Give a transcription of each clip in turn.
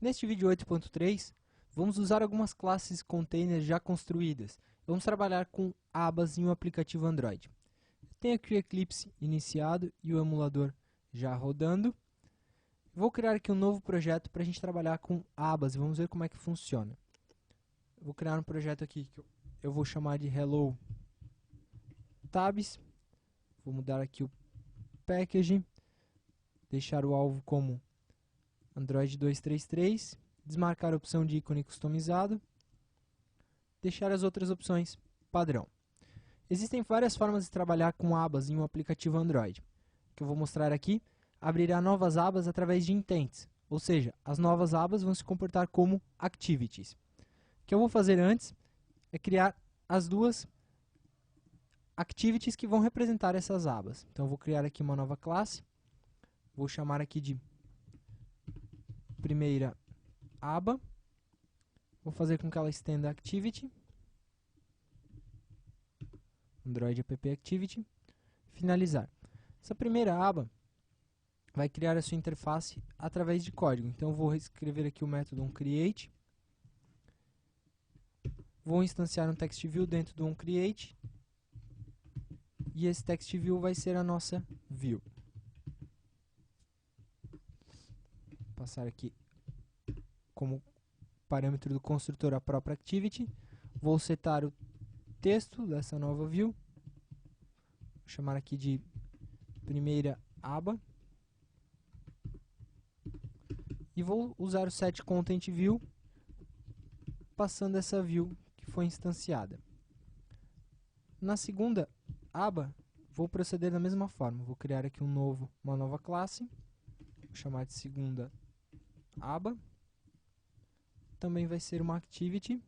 Neste vídeo 8.3, vamos usar algumas classes containers já construídas. Vamos trabalhar com abas em um aplicativo Android. Tenho aqui o Eclipse iniciado e o emulador já rodando. Vou criar aqui um novo projeto para a gente trabalhar com abas e vamos ver como é que funciona. Vou criar um projeto aqui que eu vou chamar de Hello Tabs. Vou mudar aqui o package, deixar o alvo como Android 233, desmarcar a opção de ícone customizado, deixar as outras opções padrão. Existem várias formas de trabalhar com abas em um aplicativo Android. O que eu vou mostrar aqui abrirá novas abas através de intents, ou seja, as novas abas vão se comportar como activities. O que eu vou fazer antes é criar as duas activities que vão representar essas abas. Então eu vou criar aqui uma nova classe, vou chamar aqui de primeira aba, vou fazer com que ela estenda activity, Android app activity, finalizar. Essa primeira aba vai criar a sua interface através de código. Então eu vou escrever aqui o método onCreate, vou instanciar um TextView dentro do onCreate, e esse TextView vai ser a nossa view. Vou passar aqui como parâmetro do construtor a própria activity, vou setar o texto dessa nova view, vou chamar aqui de primeira aba, e vou usar o setContentView, passando essa view que foi instanciada. Na segunda aba, vou proceder da mesma forma, vou criar aqui uma nova classe, vou chamar de segunda aba, também vai ser uma activity,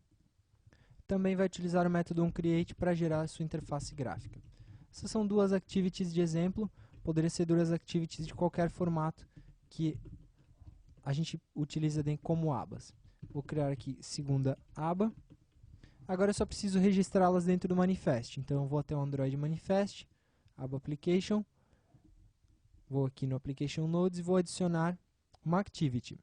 também vai utilizar o método onCreate para gerar a sua interface gráfica. Essas são duas activities de exemplo, poderiam ser duas activities de qualquer formato que a gente utiliza como abas. Vou criar aqui segunda aba. Agora eu só preciso registrá-las dentro do manifest. Então eu vou até o Android Manifest, aba Application, vou aqui no Application Nodes e vou adicionar uma activity.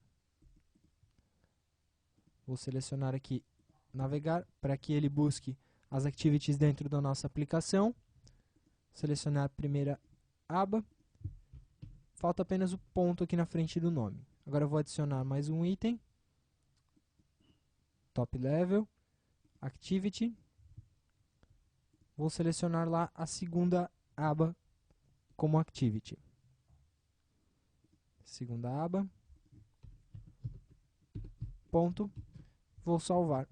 Vou selecionar aqui navegar para que ele busque as activities dentro da nossa aplicação. Selecionar a primeira aba. Falta apenas o ponto aqui na frente do nome. Agora eu vou adicionar mais um item. Top Level, Activity. Vou selecionar lá a segunda aba como Activity. Segunda aba. Ponto. Vou salvar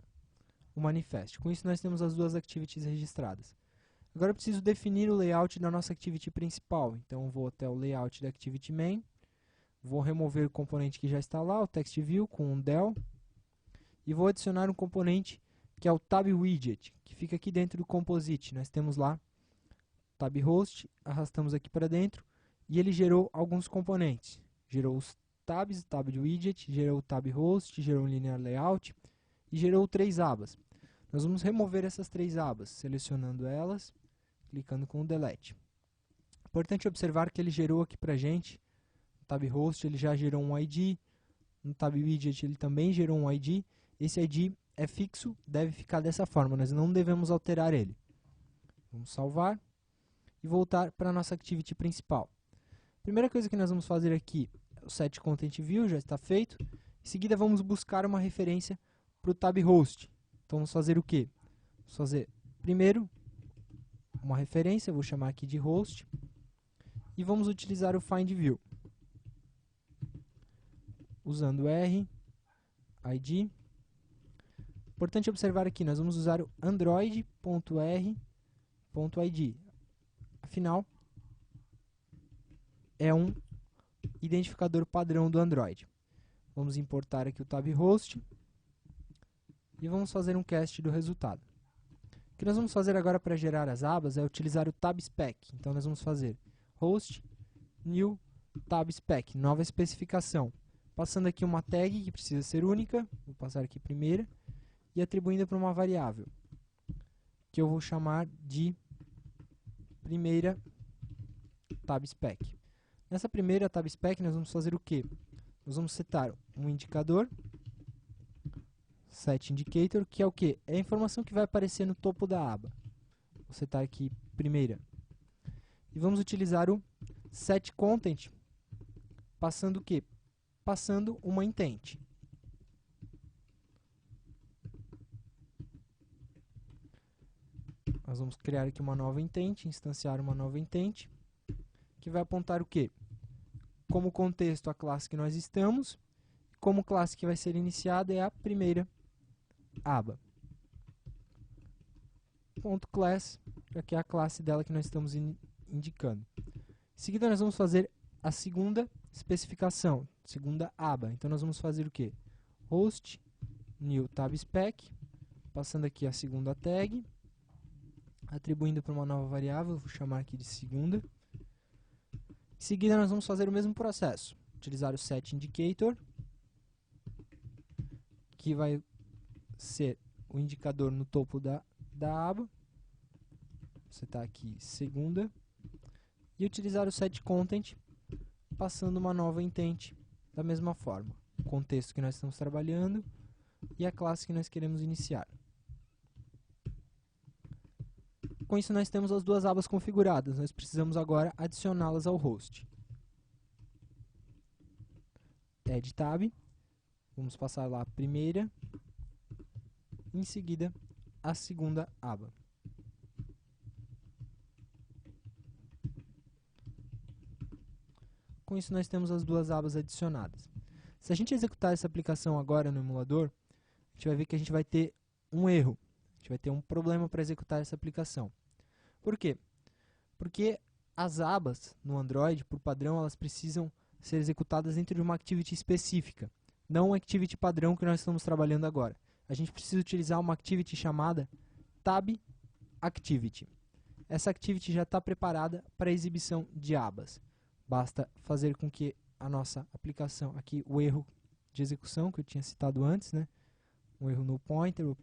o manifest. Com isso nós temos as duas activities registradas. Agora eu preciso definir o layout da nossa activity principal. Então eu vou até o layout da activity main. Vou remover o componente que já está lá, o TextView com um del. E vou adicionar um componente que é o Tab Widget, que fica aqui dentro do Composite. Nós temos lá Tab Host, arrastamos aqui para dentro e ele gerou alguns componentes. Gerou os tabs, Tab Widget, gerou o Tab Host, gerou um Linear Layout e gerou 3 abas. Nós vamos remover essas 3 abas, selecionando elas, clicando com o Delete. Importante observar que ele gerou aqui para a gente, no Tab Host ele já gerou um ID, no Tab Widget ele também gerou um ID. Esse ID é fixo, deve ficar dessa forma, nós não devemos alterar ele. Vamos salvar e voltar para a nossa activity principal. Primeira coisa que nós vamos fazer aqui, o setContentView já está feito. Em seguida vamos buscar uma referência para o Tab Host. Então vamos fazer o quê? Vamos fazer primeiro uma referência, vou chamar aqui de host, e vamos utilizar o findView. Usando R, ID. Importante observar aqui, nós vamos usar o android.r.id. Afinal, é um identificador padrão do Android. Vamos importar aqui o Tab Host e vamos fazer um cast do resultado. O que nós vamos fazer agora para gerar as abas é utilizar o Tab Spec. Então nós vamos fazer host new Tab Spec, nova especificação. Passando aqui uma tag que precisa ser única, vou passar aqui primeira, e atribuindo para uma variável, que eu vou chamar de primeira Tab Spec. Nessa primeira Tab Spec nós vamos fazer o quê? Nós vamos setar um indicador, setIndicator, que é o quê? É a informação que vai aparecer no topo da aba. Vou setar aqui primeira. E vamos utilizar o setContent, passando o quê? Passando uma intent. Nós vamos criar aqui uma nova intent, instanciar uma nova intent, que vai apontar o quê? Como contexto a classe que nós estamos, como classe que vai ser iniciada é a primeira aba. .class, que é a classe dela que nós estamos indicando. Em seguida nós vamos fazer a segunda especificação, segunda aba. Então nós vamos fazer o quê? Host new tab spec, passando aqui a segunda tag, atribuindo para uma nova variável, vou chamar aqui de segunda. Em seguida nós vamos fazer o mesmo processo, utilizar o setIndicator, que vai ser o indicador no topo da aba, você está aqui segunda, e utilizar o setContent, passando uma nova intent da mesma forma, o contexto que nós estamos trabalhando e a classe que nós queremos iniciar. Com isso nós temos as duas abas configuradas, nós precisamos agora adicioná-las ao host. Add tab, vamos passar lá a primeira, em seguida a segunda aba. Com isso nós temos as duas abas adicionadas. Se a gente executar essa aplicação agora no emulador, a gente vai ver que a gente vai ter um erro. A gente vai ter um problema para executar essa aplicação. Por quê? Porque as abas no Android, por padrão, elas precisam ser executadas dentro de uma activity específica, não uma activity padrão que nós estamos trabalhando agora. A gente precisa utilizar uma activity chamada tabActivity. Essa activity já está preparada para a exibição de abas. Basta fazer com que a nossa aplicação, aqui o erro de execução que eu tinha citado antes, né? Um erro no pointer, o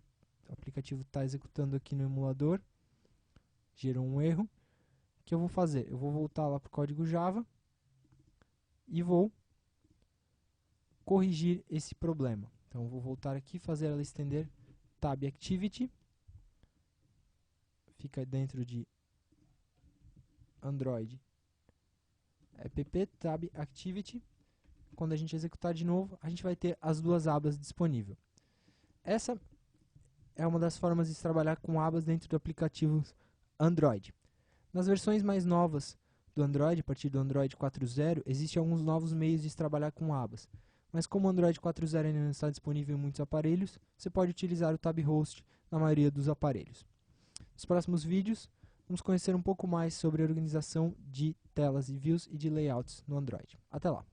aplicativo está executando aqui no emulador, gerou um erro. O que eu vou fazer? Eu vou voltar lá para o código Java e vou corrigir esse problema. Então eu vou voltar aqui, fazer ela estender tabActivity, fica dentro de Android app tabActivity. Quando a gente executar de novo, a gente vai ter as duas abas disponíveis. Essa é uma das formas de trabalhar com abas dentro do aplicativo Android. Nas versões mais novas do Android, a partir do Android 4.0, existem alguns novos meios de trabalhar com abas. Mas como o Android 4.0 ainda não está disponível em muitos aparelhos, você pode utilizar o Tab Host na maioria dos aparelhos. Nos próximos vídeos, vamos conhecer um pouco mais sobre a organização de telas e views e de layouts no Android. Até lá!